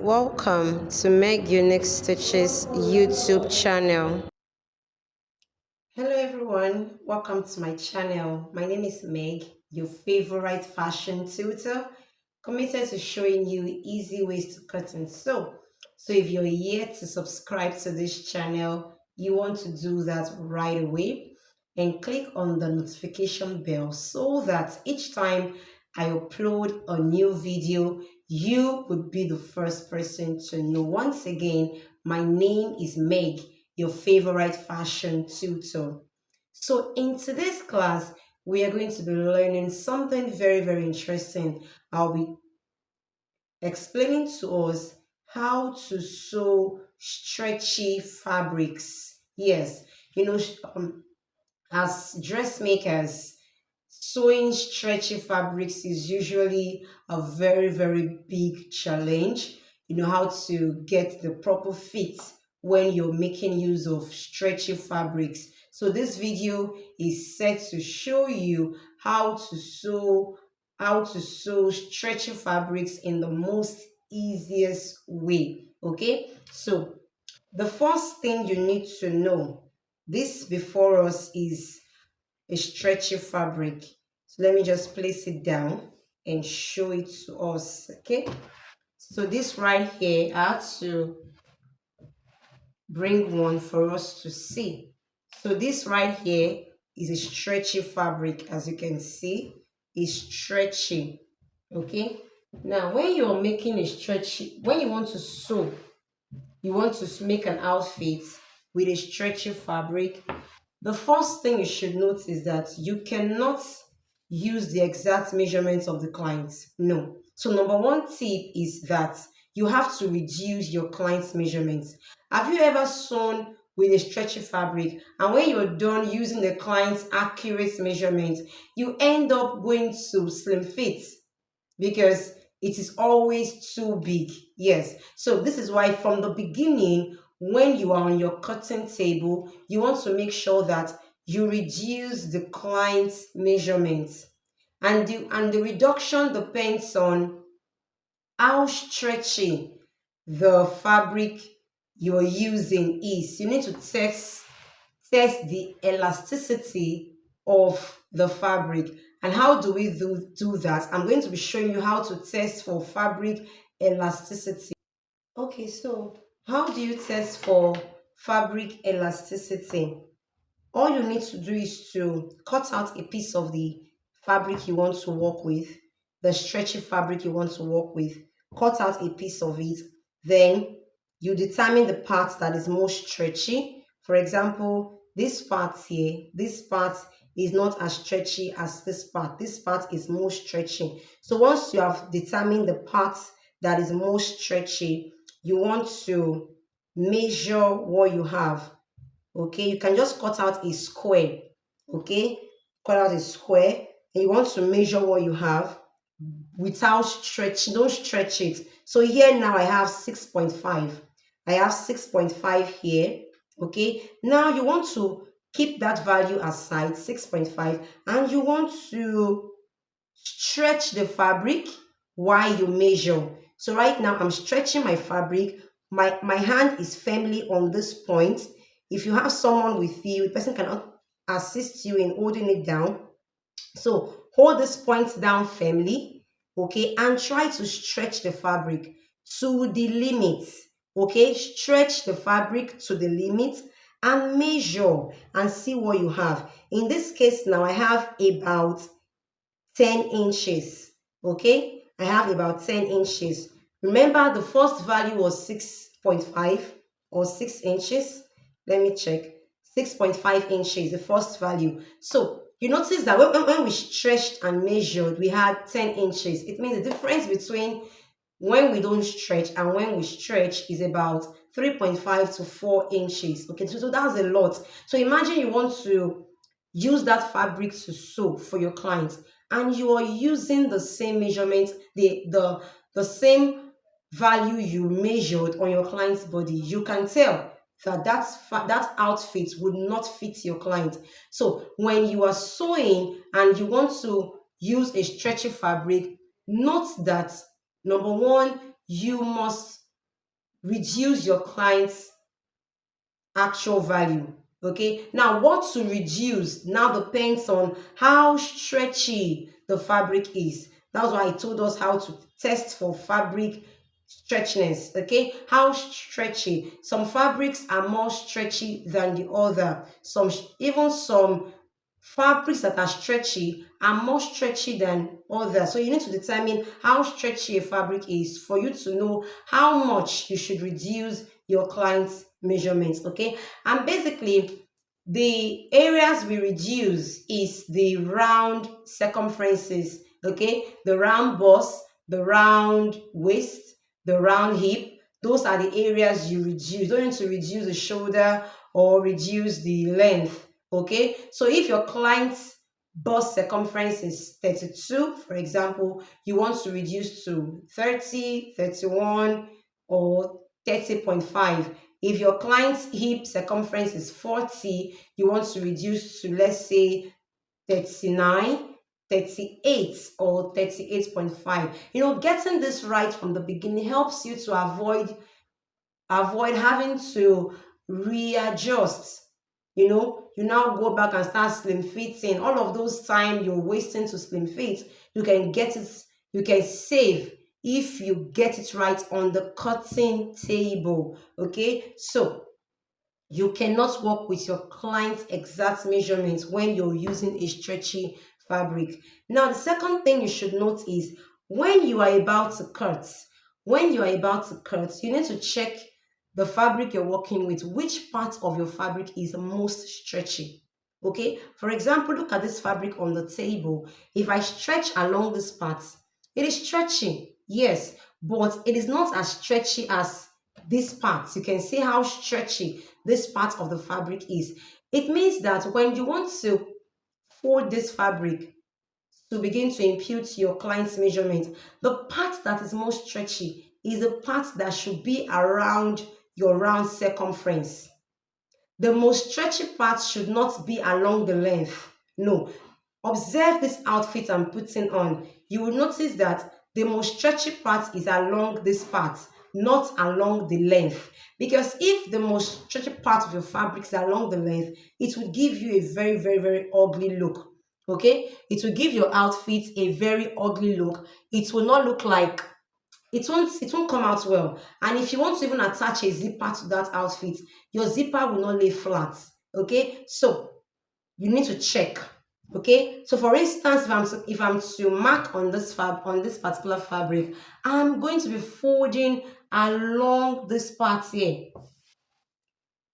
Welcome to Meg Unique Stitches YouTube channel. Hello everyone, welcome to my channel. My name is Meg, your favorite fashion tutor, committed to showing you easy ways to cut and sew. So if you're yet to subscribe to this channel, you want to do that right away and click on the notification bell so that each time I upload a new video, you would be the first person to know. Once again, my name is Meg, your favorite fashion tutor. So in today's class, we are going to be learning something very interesting. I'll be explaining to us how to sew stretchy fabrics. Yes, you know, as dressmakers, sewing stretchy fabrics is usually a very big challenge. You know how to get the proper fit when you're making use of stretchy fabrics. So this video is set to show you how to sew stretchy fabrics in the most easiest way. Okay, so the first thing you need to know, this before us is a stretchy fabric. So let me just place it down and show it to us. Okay, so this right here, I had to bring one for us to see. So this right here is a stretchy fabric. As you can see, it's stretchy. Okay, now when you're making a stretchy, when you want to sew, you want to make an outfit with a stretchy fabric, the first thing you should note is that you cannot use the exact measurements of the client. No. So number one tip is that you have to reduce your client's measurements. Have you ever sewn with a stretchy fabric and when you're done using the client's accurate measurements, you end up going to slim fit because it is always too big? Yes. So this is why from the beginning, when you are on your cutting table, you want to make sure that you reduce the client's measurements. And the reduction depends on how stretchy the fabric you're using is. You need to test the elasticity of the fabric. And how do we do that? I'm going to be showing you how to test for fabric elasticity. Okay, so how do you test for fabric elasticity? All you need to do is to cut out a piece of the fabric you want to work with, the stretchy fabric you want to work with. Cut out a piece of it. Then you determine the part that is most stretchy. For example, this part here, this part is not as stretchy as this part. This part is most stretchy. So once you have determined the part that is most stretchy, you want to measure what you have. Okay, you can just cut out a square. Okay, cut out a square and you want to measure what you have without stretch. Don't stretch it. So here now I have 6.5. I have 6.5 here. Okay, now you want to keep that value aside, 6.5, and you want to stretch the fabric while you measure. So right now I'm stretching my fabric. My hand is firmly on this point. If you have someone with you, the person can assist you in holding it down. So hold this point down firmly, okay, and try to stretch the fabric to the limit. Okay, stretch the fabric to the limit and measure and see what you have. In this case now I have about 10 inches. Okay, I have about 10 inches. Remember the first value was 6.5 or 6 inches. Let me check. 6.5 inches, the first value. So you notice that when we stretched and measured, we had 10 inches. It means the difference between when we don't stretch and when we stretch is about 3.5 to 4 inches. Okay, so that's a lot. So imagine you want to use that fabric to sew for your clients and you are using the same measurement, the same value you measured on your client's body. You can tell that that outfit would not fit your client. So when you are sewing and you want to use a stretchy fabric, note that number one, you must reduce your client's actual value. Okay, now what to reduce now depends on how stretchy the fabric is. That's why I told us how to test for fabric stretchiness. Okay, how stretchy. Some fabrics are more stretchy than the other. Even some fabrics that are stretchy are more stretchy than others. So you need to determine how stretchy a fabric is for you to know how much you should reduce your client's measurements. Okay, and basically the areas we reduce is the round circumferences. Okay, the round bust, the round waist, the round hip. Those are the areas you reduce. You don't need to reduce the shoulder or reduce the length. Okay, so if your client's bust circumference is 32, for example, you want to reduce to 30, 31, or 30.5. If your client's hip circumference is 40, you want to reduce to, let's say, 39, 38, or 38.5. Getting this right from the beginning helps you to avoid having to readjust. You now go back and start slim fitting. All of those time you're wasting to slim fit, you can get it, you can save if you get it right on the cutting table. Okay, so you cannot work with your client's exact measurements when you're using a stretchy fabric. Now, the second thing you should note is when you are about to cut, you need to check the fabric you're working with, which part of your fabric is most stretchy. Okay, for example, look at this fabric on the table. If I stretch along this part, it is stretchy, yes, but it is not as stretchy as this part. You can see how stretchy this part of the fabric is. It means that when you want to fold this fabric to begin to impute your client's measurement, the part that is most stretchy is the part that should be around your round circumference. The most stretchy part should not be along the length. No. Observe this outfit I'm putting on. You will notice that the most stretchy part is along this part, not along the length. Because if the most stretchy part of your fabric is along the length, it will give you a very, very, very ugly look. Okay? It will give your outfit a very ugly look. It will not look like it won't come out well. And if you want to even attach a zipper to that outfit, your zipper will not lay flat. Okay, so you need to check. Okay, so for instance, if I'm to mark on this particular fabric, I'm going to be folding along this part here.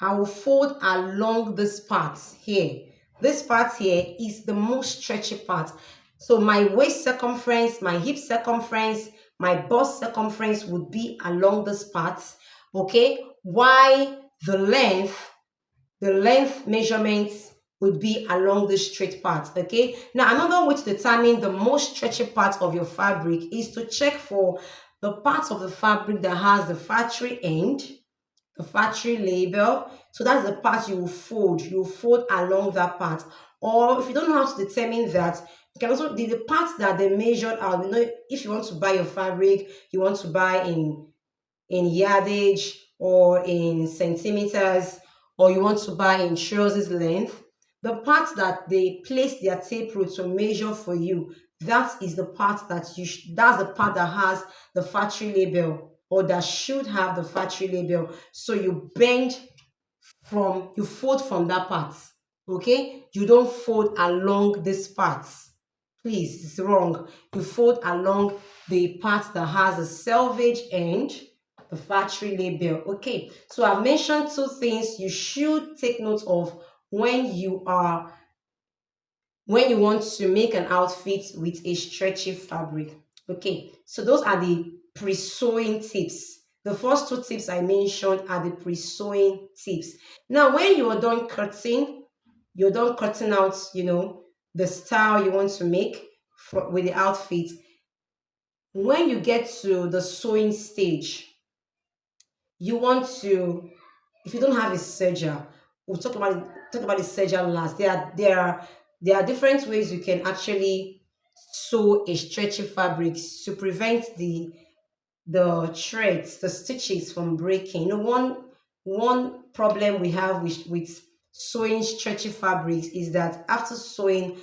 I will fold along this part here. This part here is the most stretchy part. So my waist circumference, my hip circumference, my bust circumference would be along this part. Okay, why the length measurements would be along the straight part. Okay, now another way to determine the most stretchy part of your fabric is to check for the part of the fabric that has the factory end, the factory label. So that's the part you will fold. You will fold along that part. Or if you don't know how to determine that, you can also the parts that they measured out. If you want to buy your fabric, you want to buy in yardage or in centimeters, or you want to buy in trousers length, the part that they place their tape rule to measure for you, that is the part that's the part that has the factory label, or that should have the factory label. So you fold from that part. Okay, you don't fold along this part. Please, it's wrong. You fold along the part that has a selvage end, the factory label. Okay, so I've mentioned two things you should take note of when you want to make an outfit with a stretchy fabric. Okay, so those are the pre-sewing tips. The first two tips I mentioned are the pre-sewing tips. Now, when you're done cutting out, the style you want to make with the outfit. When you get to the sewing stage, you want to, if you don't have a serger, we'll talk about the serger last. There are different ways you can actually sew a stretchy fabric to prevent the threads, the stitches from breaking. One problem we have with sewing stretchy fabrics is that after sewing,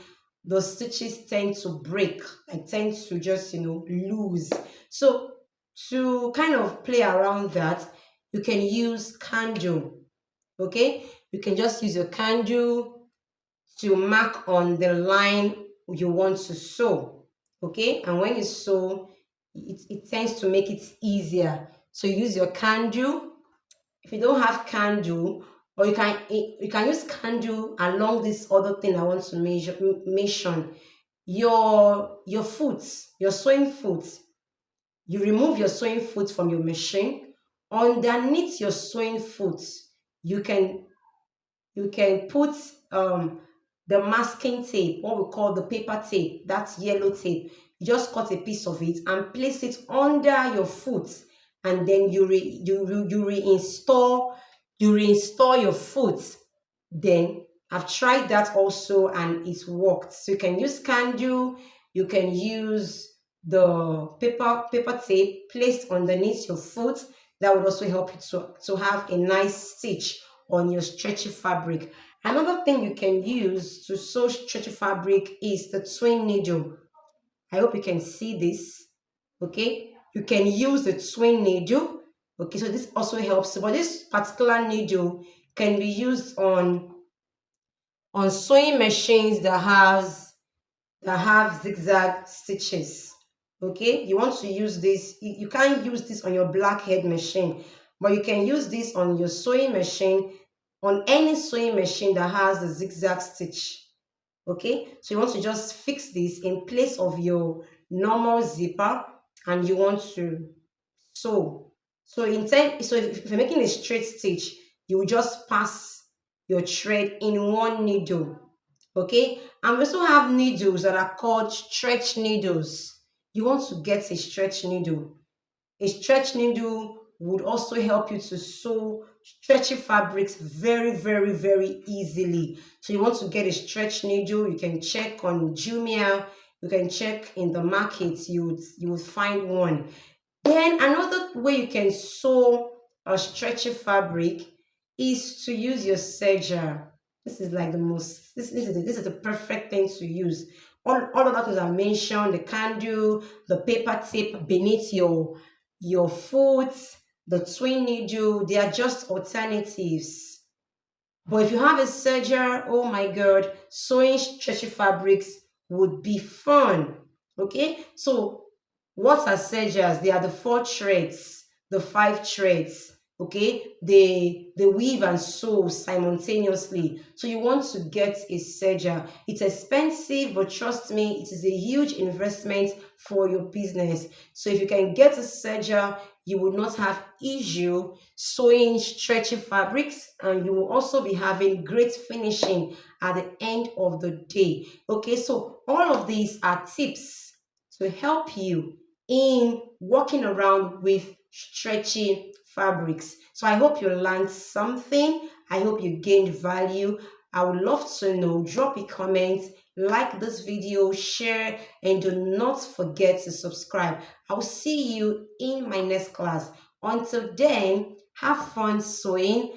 the stitches tend to break. I tend to just lose. So to kind of play around that, you can use candle. Okay, you can just use your candle to mark on the line you want to sew. Okay, and when you sew, it tends to make it easier. So use your candle. If you don't have candle, or you can use candle along this other thing I want to mention. Your foot, your sewing foot. You remove your sewing foot from your machine. Underneath your sewing foot, you can you can put um the masking tape, what we call the paper tape, that's yellow tape. You just cut a piece of it and place it under your foot, and then you reinstall your foot. Then I've tried that also and it worked. So you can use candle, you can use the paper tape placed underneath your foot. That would also help you to have a nice stitch on your stretchy fabric. Another thing you can use to sew stretchy fabric is the twin needle. I hope you can see this. Okay, you can use the twin needle. Okay, so this also helps, but this particular needle can be used on sewing machines that have zigzag stitches. Okay, you want to use this, you can't use this on your blackhead machine, but you can use this on your sewing machine, on any sewing machine that has the zigzag stitch. Okay, so you want to just fix this in place of your normal zipper, and you want to sew. So if you're making a straight stitch, you will just pass your thread in one needle. Okay, and we also have needles that are called stretch needles. You want to get a stretch needle. A stretch needle would also help you to sew stretchy fabrics very, very, very easily. So you want to get a stretch needle, you can check on Jumia, you can check in the market, you would find one. Then another way you can sew a stretchy fabric is to use your serger. This is like the most, this is the perfect thing to use. All of that things I mentioned, the candle, the paper tape beneath your foot, the twin needle, they are just alternatives. But if you have a serger, oh my god, sewing stretchy fabrics would be fun. Okay, so what are sergers? They are the four threads, the five threads. Okay, they weave and sew simultaneously. So you want to get a serger. It's expensive, but trust me, it is a huge investment for your business. So if you can get a serger, you will not have issue sewing stretchy fabrics, and you will also be having great finishing at the end of the day. Okay, so all of these are tips to help you in walking around with stretchy fabrics. So I hope you learned something. I hope you gained value. I would love to know. Drop a comment, like this video, share, and do not forget to subscribe. I'll see you in my next class. Until then, have fun sewing